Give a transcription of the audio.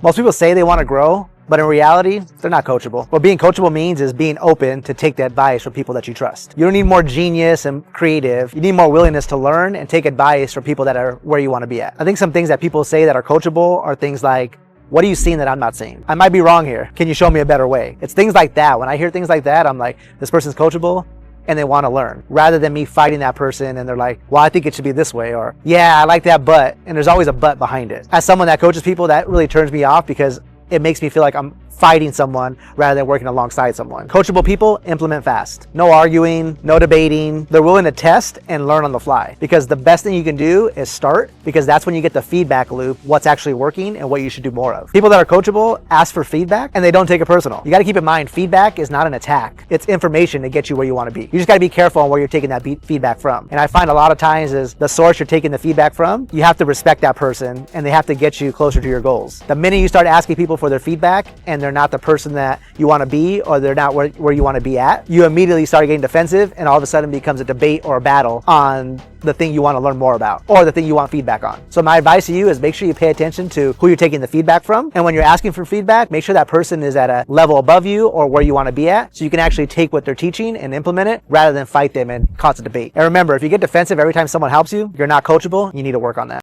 Most people say they want to grow, but in reality, they're not coachable. What being coachable means is being open to take the advice from people that you trust. You don't need more genius and creative. You need more willingness to learn and take advice from people that are where you want to be at. I think some things that people say that are coachable are things like, what are you seeing that I'm not seeing? I might be wrong here. Can you show me a better way? It's things like that. When I hear things like that, I'm like, this person's coachable and they want to learn, rather than me fighting that person and they're like, well, I think it should be this way, or yeah, I like that, but, and there's always a but behind it. As someone that coaches people, that really turns me off because it makes me feel like I'm fighting someone rather than working alongside someone. Coachable people implement fast. No arguing, no debating. They're willing to test and learn on the fly, because the best thing you can do is start, because that's when you get the feedback loop, what's actually working and what you should do more of. People that are coachable ask for feedback and they don't take it personal. You got to keep in mind, feedback is not an attack. It's information to get you where you want to be. You just got to be careful on where you're taking that feedback from. And I find a lot of times is the source you're taking the feedback from, you have to respect that person and they have to get you closer to your goals. The minute you start asking people for their feedback and they're not the person that you want to be, or they're not where you want to be at, you immediately start getting defensive, and all of a sudden it becomes a debate or a battle on the thing you want to learn more about, or the thing you want feedback on. So my advice to you is make sure you pay attention to who you're taking the feedback from, and when you're asking for feedback, make sure that person is at a level above you or where you want to be at, so you can actually take what they're teaching and implement it rather than fight them and cause a debate. And remember, if you get defensive every time someone helps you, you're not coachable. You need to work on that.